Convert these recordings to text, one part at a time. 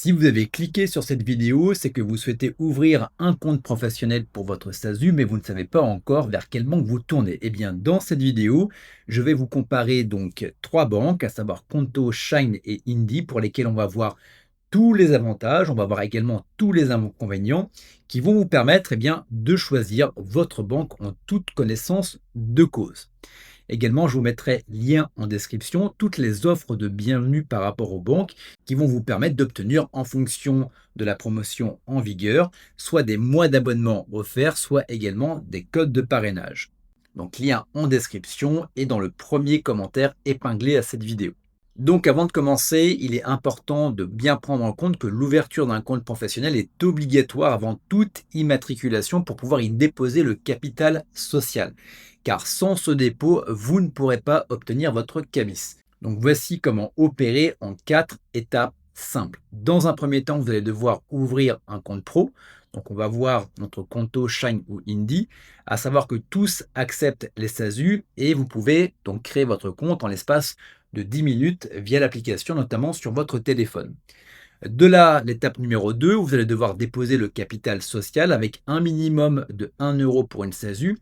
Si vous avez cliqué sur cette vidéo, c'est que vous souhaitez ouvrir un compte professionnel pour votre SASU, mais vous ne savez pas encore vers quelle banque vous tournez. Eh bien, dans cette vidéo, je vais vous comparer donc trois banques, à savoir Conto, Shine et Indie, pour lesquelles on va voir tous les avantages, on va voir également tous les inconvénients qui vont vous permettre de choisir votre banque en toute connaissance de cause. Également, je vous mettrai lien en description toutes les offres de bienvenue par rapport aux banques qui vont vous permettre d'obtenir en fonction de la promotion en vigueur, soit des mois d'abonnement offerts, soit également des codes de parrainage. Donc lien en description et dans le premier commentaire épinglé à cette vidéo. Donc avant de commencer, il est important de bien prendre en compte que l'ouverture d'un compte professionnel est obligatoire avant toute immatriculation pour pouvoir y déposer le capital social. Car sans ce dépôt, vous ne pourrez pas obtenir votre CAMIS. Donc voici comment opérer en 4 étapes simples. Dans un premier temps, vous allez devoir ouvrir un compte pro. Donc on va voir notre Conto, Shine ou Indie, à savoir que tous acceptent les SASU et vous pouvez donc créer votre compte en l'espace de 10 minutes via l'application, notamment sur votre téléphone. De là, l'étape numéro 2, vous allez devoir déposer le capital social avec un minimum de 1 euro pour une SASU,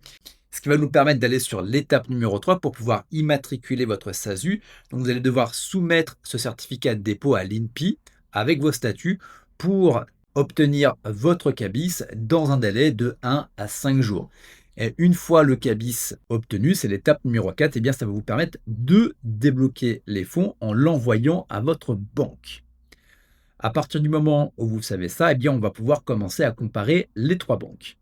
ce qui va nous permettre d'aller sur l'étape numéro 3 pour pouvoir immatriculer votre SASU. Donc vous allez devoir soumettre ce certificat de dépôt à l'INPI avec vos statuts pour obtenir votre CABIS dans un délai de 1 à 5 jours. Et une fois le CABIS obtenu, c'est l'étape numéro 4, et bien ça va vous permettre de débloquer les fonds en l'envoyant à votre banque. À partir du moment où vous savez ça, on va pouvoir commencer à comparer les trois banques.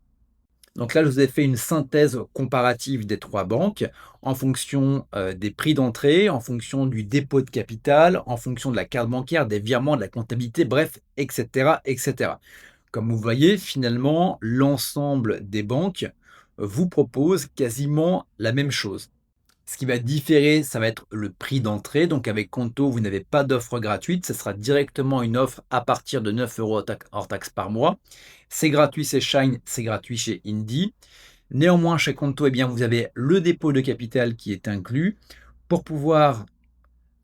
Donc là, je vous ai fait une synthèse comparative des trois banques en fonction des prix d'entrée, en fonction du dépôt de capital, en fonction de la carte bancaire, des virements, de la comptabilité, bref, etc., etc. Comme vous voyez, finalement, l'ensemble des banques vous propose quasiment la même chose. Ce qui va différer, ça va être le prix d'entrée. Donc avec Conto, vous n'avez pas d'offre gratuite. Ce sera directement une offre à partir de 9 euros hors taxe par mois. C'est gratuit chez Shine, c'est gratuit chez Indie. Néanmoins, chez Conto, vous avez le dépôt de capital qui est inclus. Pour pouvoir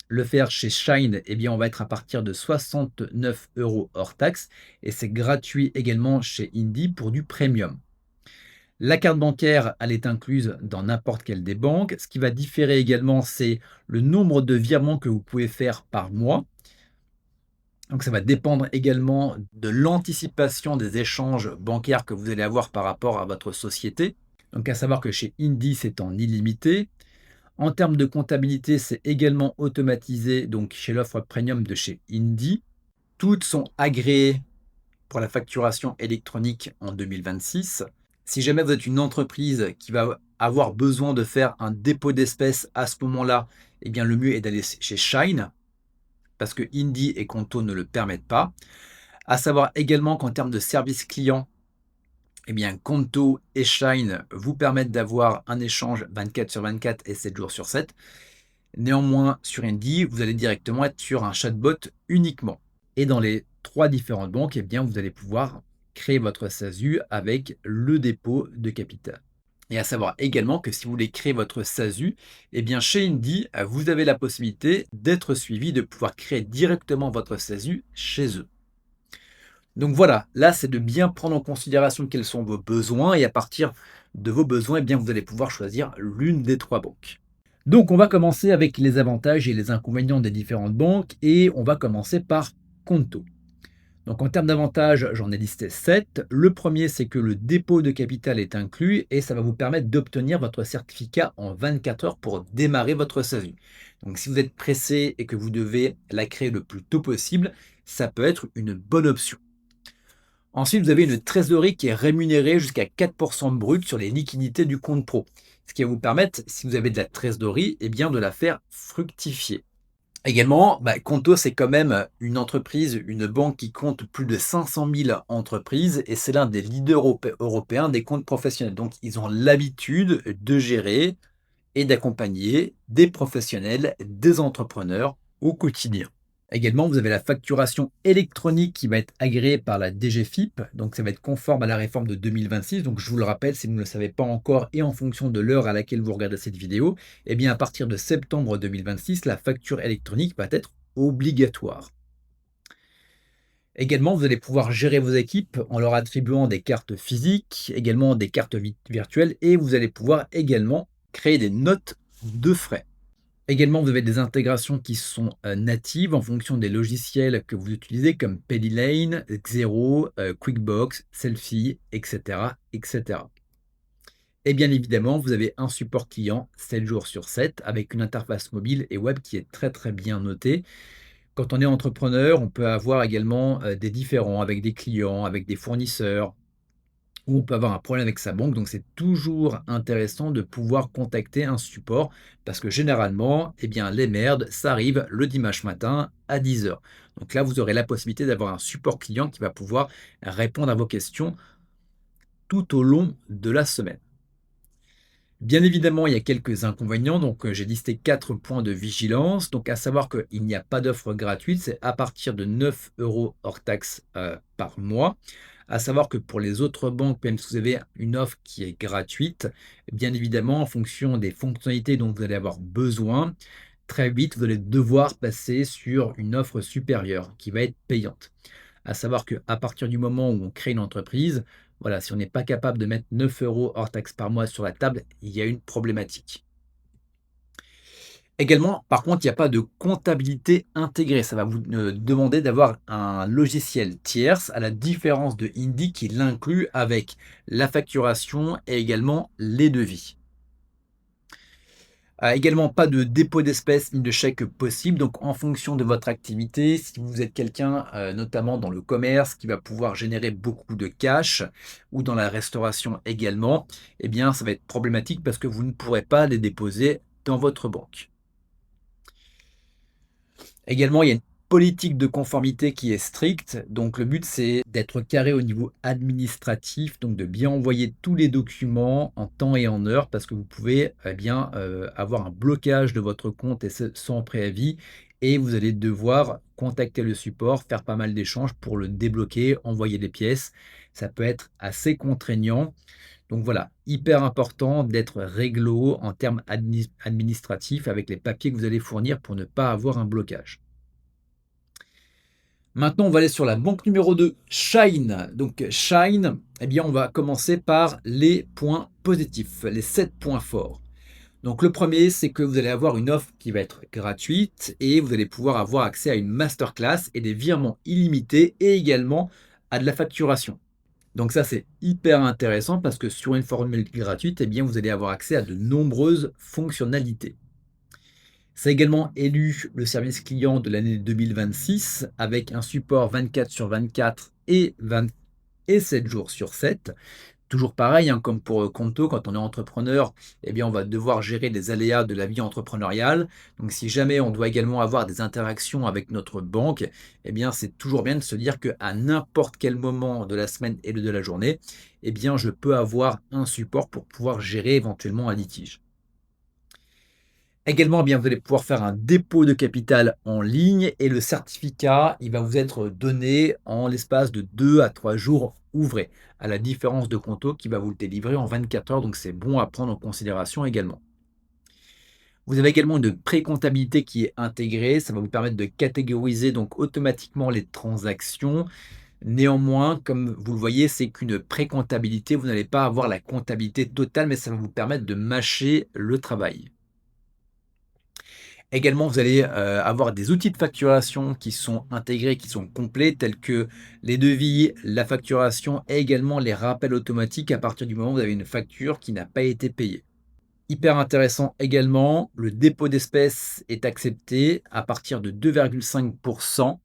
le faire chez Shine, on va être à partir de 69 euros hors taxe. Et c'est gratuit également chez Indie pour du premium. La carte bancaire, elle est incluse dans n'importe quelle des banques. Ce qui va différer également, c'est le nombre de virements que vous pouvez faire par mois. Donc ça va dépendre également de l'anticipation des échanges bancaires que vous allez avoir par rapport à votre société. Donc à savoir que chez Indie, c'est en illimité. En termes de comptabilité, c'est également automatisé donc chez l'offre premium de chez Indie. Toutes sont agréées pour la facturation électronique en 2026. Si jamais vous êtes une entreprise qui va avoir besoin de faire un dépôt d'espèces à ce moment-là, le mieux est d'aller chez Shine, parce que Indie et Conto ne le permettent pas. À savoir également qu'en termes de service client, Conto et Shine vous permettent d'avoir un échange 24 sur 24 et 7 jours sur 7. Néanmoins, sur Indie, vous allez directement être sur un chatbot uniquement. Et dans les trois différentes banques, vous allez pouvoir créer votre SASU avec le dépôt de capital. Et à savoir également que si vous voulez créer votre SASU, chez Indie, vous avez la possibilité d'être suivi, de pouvoir créer directement votre SASU chez eux. Donc voilà, là c'est de bien prendre en considération quels sont vos besoins et à partir de vos besoins, vous allez pouvoir choisir l'une des trois banques. Donc on va commencer avec les avantages et les inconvénients des différentes banques et on va commencer par Conto. Donc en termes d'avantages, j'en ai listé 7. Le premier, c'est que le dépôt de capital est inclus et ça va vous permettre d'obtenir votre certificat en 24 heures pour démarrer votre SASU. Donc si vous êtes pressé et que vous devez la créer le plus tôt possible, ça peut être une bonne option. Ensuite, vous avez une trésorerie qui est rémunérée jusqu'à 4% brut sur les liquidités du compte pro. Ce qui va vous permettre, si vous avez de la trésorerie, de la faire fructifier. Également, Conto, c'est quand même une entreprise, une banque qui compte plus de 500 000 entreprises et c'est l'un des leaders européens des comptes professionnels. Donc, ils ont l'habitude de gérer et d'accompagner des professionnels, des entrepreneurs au quotidien. Également, vous avez la facturation électronique qui va être agréée par la DGFiP, donc ça va être conforme à la réforme de 2026. Donc je vous le rappelle, si vous ne le savez pas encore et en fonction de l'heure à laquelle vous regardez cette vidéo, à partir de septembre 2026, la facture électronique va être obligatoire. Également, vous allez pouvoir gérer vos équipes en leur attribuant des cartes physiques, également des cartes virtuelles, et vous allez pouvoir également créer des notes de frais. Également, vous avez des intégrations qui sont natives en fonction des logiciels que vous utilisez comme PayLane, Xero, QuickBooks, Selfie, etc., etc. Et bien évidemment, vous avez un support client 7 jours sur 7 avec une interface mobile et web qui est très très bien notée. Quand on est entrepreneur, on peut avoir également des différends avec des clients, avec des fournisseurs, ou on peut avoir un problème avec sa banque. Donc c'est toujours intéressant de pouvoir contacter un support parce que généralement, eh bien, les merdes, ça arrive le dimanche matin à 10 heures. Donc là, vous aurez la possibilité d'avoir un support client qui va pouvoir répondre à vos questions tout au long de la semaine. Bien évidemment, il y a quelques inconvénients. Donc, j'ai listé 4 points de vigilance. Donc, à savoir qu'il n'y a pas d'offre gratuite. C'est à partir de 9 € hors taxe par mois. À savoir que pour les autres banques, même si vous avez une offre qui est gratuite, bien évidemment, en fonction des fonctionnalités dont vous allez avoir besoin, très vite, vous allez devoir passer sur une offre supérieure qui va être payante. À savoir qu'à partir du moment où on crée une entreprise, voilà, si on n'est pas capable de mettre 9 € hors taxe par mois sur la table, il y a une problématique. Également, par contre, il n'y a pas de comptabilité intégrée. Ça va vous demander d'avoir un logiciel tierce, à la différence de Indy qui l'inclut avec la facturation et également les devis. Également, pas de dépôt d'espèces ni de chèques possible. Donc, en fonction de votre activité, si vous êtes quelqu'un, notamment dans le commerce, qui va pouvoir générer beaucoup de cash ou dans la restauration également, eh bien, ça va être problématique parce que vous ne pourrez pas les déposer dans votre banque. Également, il y a une politique de conformité qui est stricte. Donc, le but, c'est d'être carré au niveau administratif, donc de bien envoyer tous les documents en temps et en heure, parce que vous pouvez eh bien, avoir un blocage de votre compte et ce, sans préavis. Et vous allez devoir contacter le support, faire pas mal d'échanges pour le débloquer, envoyer des pièces. Ça peut être assez contraignant. Donc voilà, hyper important d'être réglo en termes administratifs avec les papiers que vous allez fournir pour ne pas avoir un blocage. Maintenant, on va aller sur la banque numéro 2, Shine. Donc Shine, eh bien, on va commencer par les points positifs, les 7 points forts. Donc le premier, c'est que vous allez avoir une offre qui va être gratuite et vous allez pouvoir avoir accès à une masterclass et des virements illimités et également à de la facturation. Donc ça, c'est hyper intéressant parce que sur une formule gratuite, eh bien, vous allez avoir accès à de nombreuses fonctionnalités. C'est également élu le service client de l'année 2026 avec un support 24 sur 24 et 7 jours sur 7. Toujours pareil, hein, comme pour Conto, quand on est entrepreneur, eh bien, on va devoir gérer les aléas de la vie entrepreneuriale. Donc, si jamais on doit également avoir des interactions avec notre banque, eh bien, c'est toujours bien de se dire qu'à n'importe quel moment de la semaine et de la journée, eh bien, je peux avoir un support pour pouvoir gérer éventuellement un litige. Également, eh bien, vous allez pouvoir faire un dépôt de capital en ligne et le certificat, il va vous être donné en l'espace de 2 à 3 jours ouvrés, à la différence de Conto qui va vous le délivrer en 24 heures, donc c'est bon à prendre en considération également. Vous avez également une pré-comptabilité qui est intégrée, ça va vous permettre de catégoriser donc automatiquement les transactions. Néanmoins, comme vous le voyez, c'est qu'une pré-comptabilité, vous n'allez pas avoir la comptabilité totale, mais ça va vous permettre de mâcher le travail. Également, vous allez, avoir des outils de facturation qui sont intégrés, qui sont complets, tels que les devis, la facturation et également les rappels automatiques à partir du moment où vous avez une facture qui n'a pas été payée. Hyper intéressant également, le dépôt d'espèces est accepté à partir de 2,5.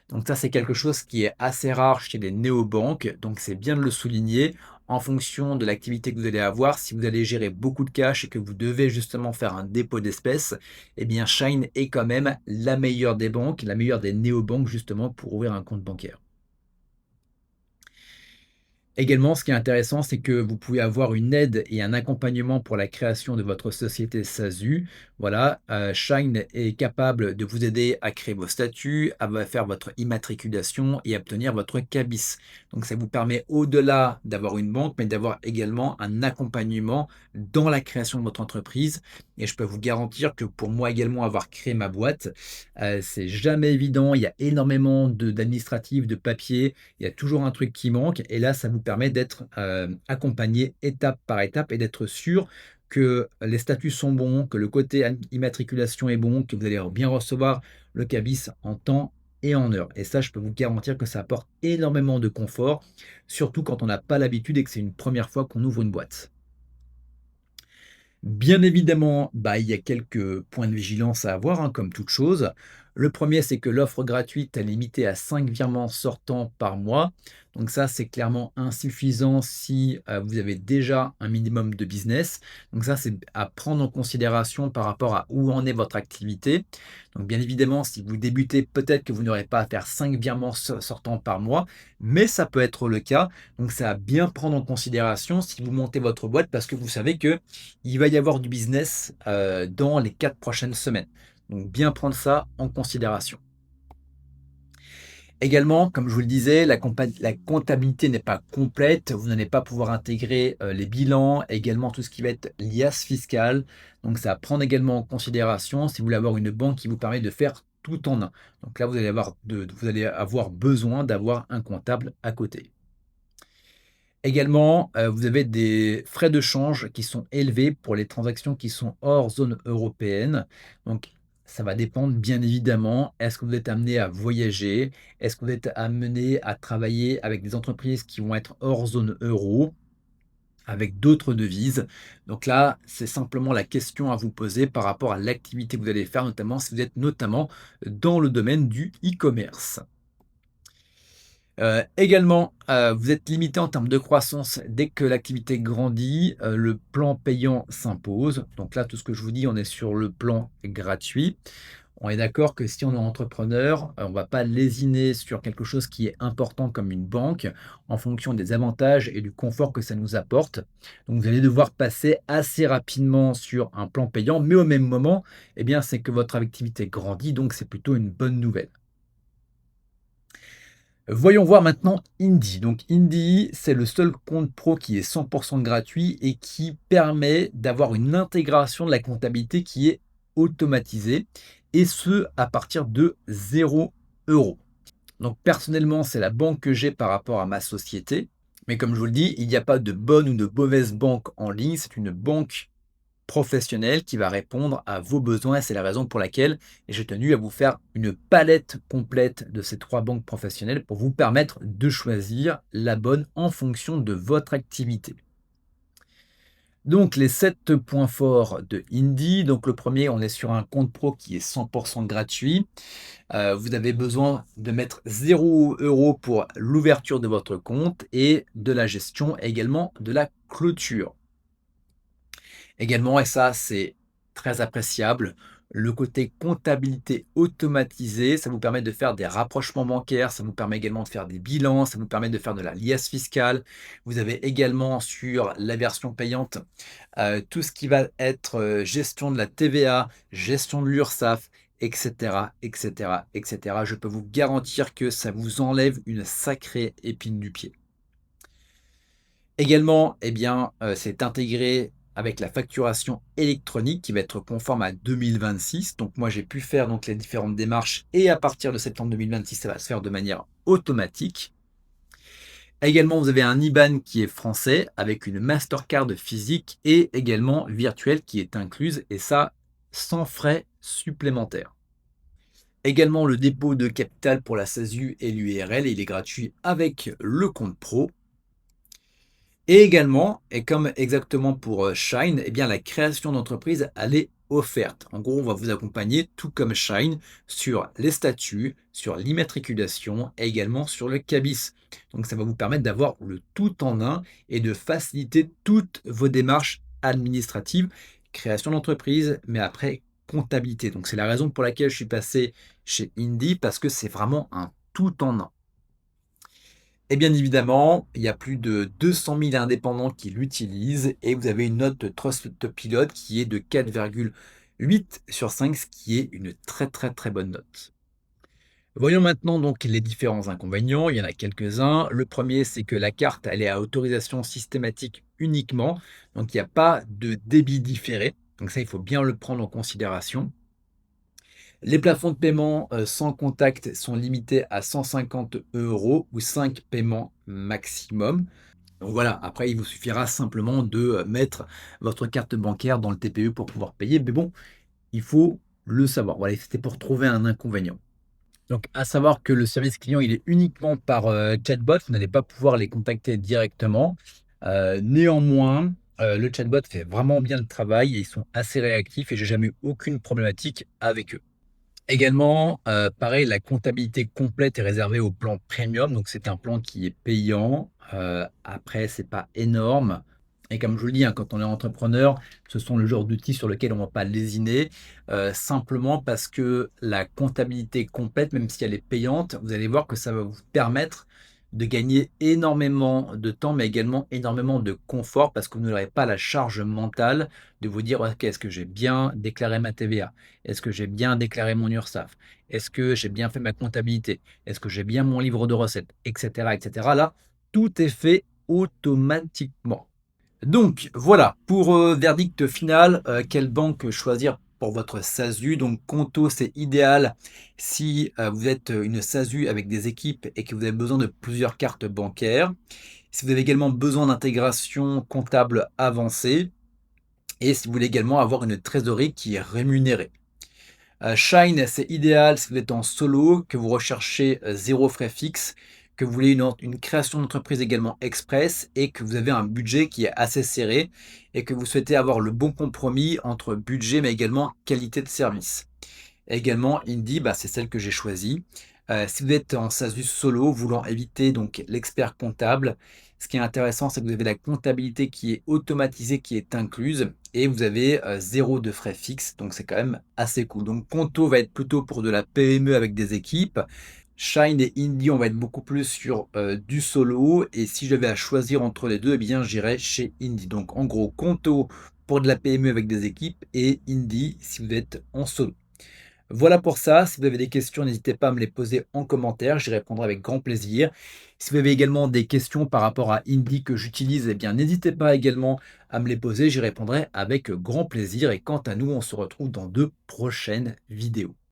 Donc ça, c'est quelque chose qui est assez rare chez les néobanques, donc c'est bien de le souligner. En fonction de l'activité que vous allez avoir, si vous allez gérer beaucoup de cash et que vous devez justement faire un dépôt d'espèces, eh bien Shine est quand même la meilleure des banques, la meilleure des néobanques justement pour ouvrir un compte bancaire. Également, ce qui est intéressant, c'est que vous pouvez avoir une aide et un accompagnement pour la création de votre société SASU. Voilà, Shine est capable de vous aider à créer vos statuts, faire votre immatriculation et à obtenir votre CABIS. Donc ça vous permet au-delà d'avoir une banque, mais d'avoir également un accompagnement dans la création de votre entreprise. Et je peux vous garantir que pour moi également avoir créé ma boîte, c'est jamais évident. Il y a énormément d'administratifs, de papiers, il y a toujours un truc qui manque et là, ça vous permet d'être, accompagné étape par étape et d'être sûr que les statuts sont bons, que le côté immatriculation est bon, que vous allez bien recevoir le cabis en temps et en heure et ça, je peux vous garantir que ça apporte énormément de confort, surtout quand on n'a pas l'habitude et que c'est une première fois qu'on ouvre une boîte. Bien évidemment, bah, il y a quelques points de vigilance à avoir, hein, comme toute chose. Le premier, c'est que l'offre gratuite est limitée à 5 virements sortants par mois. Donc ça, c'est clairement insuffisant si vous avez déjà un minimum de business. Donc ça, c'est à prendre en considération par rapport à où en est votre activité. Donc bien évidemment, si vous débutez, peut-être que vous n'aurez pas à faire 5 virements sortants par mois, mais ça peut être le cas. Donc c'est à bien prendre en considération si vous montez votre boîte parce que vous savez que il va y avoir du business, dans les 4 prochaines semaines. Donc bien prendre ça en considération. Également, comme je vous le disais, la comptabilité n'est pas complète. Vous n'allez pas pouvoir intégrer, les bilans, également tout ce qui va être liasse fiscale. Donc c'est à prendre également en considération si vous voulez avoir une banque qui vous permet de faire tout en un. Donc là, vous allez avoir besoin d'avoir un comptable à côté. Également, vous avez des frais de change qui sont élevés pour les transactions qui sont hors zone européenne. Donc ça va dépendre bien évidemment. Est-ce que vous êtes amené à voyager? Est-ce que vous êtes amené à travailler avec des entreprises qui vont être hors zone euro, avec d'autres devises? Donc là, c'est simplement la question à vous poser par rapport à l'activité que vous allez faire, notamment si vous êtes notamment dans le domaine du e-commerce. Également, vous êtes limité en termes de croissance dès que l'activité grandit, le plan payant s'impose. Donc là, tout ce que je vous dis, on est sur le plan gratuit. On est d'accord que si on est entrepreneur, on ne va pas lésiner sur quelque chose qui est important comme une banque, en fonction des avantages et du confort que ça nous apporte. Donc vous allez devoir passer assez rapidement sur un plan payant, mais au même moment, eh bien, c'est que votre activité grandit, donc c'est plutôt une bonne nouvelle. Voyons voir maintenant Indy. Donc Indy, c'est le seul compte pro qui est 100% gratuit et qui permet d'avoir une intégration de la comptabilité qui est automatisée et ce à partir de 0 €. Donc personnellement, c'est la banque que j'ai par rapport à ma société. Mais comme je vous le dis, il n'y a pas de bonne ou de mauvaise banque en ligne. C'est une banque professionnel qui va répondre à vos besoins et c'est la raison pour laquelle j'ai tenu à vous faire une palette complète de ces 3 banques professionnelles pour vous permettre de choisir la bonne en fonction de votre activité. Donc les 7 points forts de Indy, donc le premier, on est sur un compte pro qui est 100% gratuit. Vous avez besoin de mettre 0 € pour l'ouverture de votre compte et de la gestion, et également de la clôture. Également, et ça c'est très appréciable, le côté comptabilité automatisée, ça vous permet de faire des rapprochements bancaires, ça vous permet également de faire des bilans, ça vous permet de faire de la liasse fiscale. Vous avez également sur la version payante, tout ce qui va être, gestion de la TVA, gestion de l'URSSAF, et cetera, et cetera, et cetera. Je peux vous garantir que ça vous enlève une sacrée épine du pied. Également, eh bien, c'est intégré avec la facturation électronique qui va être conforme à 2026. Donc moi, j'ai pu faire donc les différentes démarches et à partir de septembre 2026, ça va se faire de manière automatique. Également, vous avez un IBAN qui est français avec une Mastercard physique et également virtuelle qui est incluse et ça sans frais supplémentaires. Également, le dépôt de capital pour la SASU et l'URL, il est gratuit avec le compte pro. Et également, et comme exactement pour Shine, eh bien la création d'entreprise, elle est offerte. En gros, on va vous accompagner, tout comme Shine, sur les statuts, sur l'immatriculation et également sur le CABIS. Donc ça va vous permettre d'avoir le tout en un et de faciliter toutes vos démarches administratives, création d'entreprise, mais après comptabilité. Donc c'est la raison pour laquelle je suis passé chez Indy, parce que c'est vraiment un tout en un. Et bien évidemment, il y a plus de 200 000 indépendants qui l'utilisent et vous avez une note de Trustpilot qui est de 4,8 sur 5, ce qui est une très, très, très bonne note. Voyons maintenant donc les différents inconvénients. Il y en a quelques-uns. Le premier, c'est que la carte, elle est à autorisation systématique uniquement. Donc, il n'y a pas de débit différé. Donc ça, il faut bien le prendre en considération. Les plafonds de paiement sans contact sont limités à 150 euros ou 5 paiements maximum. Donc voilà, après, il vous suffira simplement de mettre votre carte bancaire dans le TPE pour pouvoir payer. Mais bon, il faut le savoir. Voilà, c'était pour trouver un inconvénient. Donc, à savoir que le service client, il est uniquement par, chatbot. Vous n'allez pas pouvoir les contacter directement. Néanmoins, le chatbot fait vraiment bien le travail et ils sont assez réactifs et j'ai jamais eu aucune problématique avec eux. Également, pareil, la comptabilité complète est réservée au plan premium, donc c'est un plan qui est payant. Après, c'est pas énorme et comme je vous le dis, hein, quand on est entrepreneur, ce sont le genre d'outils sur lequel on va pas lésiner, simplement parce que la comptabilité complète, même si elle est payante, vous allez voir que ça va vous permettre de gagner énormément de temps, mais également énormément de confort parce que vous n'aurez pas la charge mentale de vous dire: «OK, est-ce que j'ai bien déclaré ma TVA? Est-ce que j'ai bien déclaré mon URSSAF? Est-ce que j'ai bien fait ma comptabilité? Est-ce que j'ai bien mon livre de recettes?» et cetera, et cetera. Là, tout est fait automatiquement. Donc voilà, pour, verdict final, quelle banque choisir pour votre SASU? Donc Conto, c'est idéal si, vous êtes, une SASU avec des équipes et que vous avez besoin de plusieurs cartes bancaires. Si vous avez également besoin d'intégration comptable avancée et si vous voulez également avoir une trésorerie qui est rémunérée. Shine, c'est idéal si vous êtes en solo, que vous recherchez, 0 frais fixes, que vous voulez une création d'entreprise également express et que vous avez un budget qui est assez serré et que vous souhaitez avoir le bon compromis entre budget, mais également qualité de service. Également, Indie, bah, c'est celle que j'ai choisie. Si vous êtes en SASU solo, voulant éviter donc l'expert comptable, ce qui est intéressant, c'est que vous avez la comptabilité qui est automatisée, qui est incluse et vous avez, 0 de frais fixes, donc c'est quand même assez cool. Donc Conto va être plutôt pour de la PME avec des équipes. Shine et Indie, on va être beaucoup plus sur, du solo et si j'avais à choisir entre les 2, eh bien j'irais chez Indie. Donc en gros, Conto pour de la PME avec des équipes et Indie si vous êtes en solo. Voilà pour ça. Si vous avez des questions, n'hésitez pas à me les poser en commentaire, j'y répondrai avec grand plaisir. Si vous avez également des questions par rapport à Indie que j'utilise, eh bien n'hésitez pas également à me les poser, j'y répondrai avec grand plaisir. Et quant à nous, on se retrouve dans de prochaines vidéos.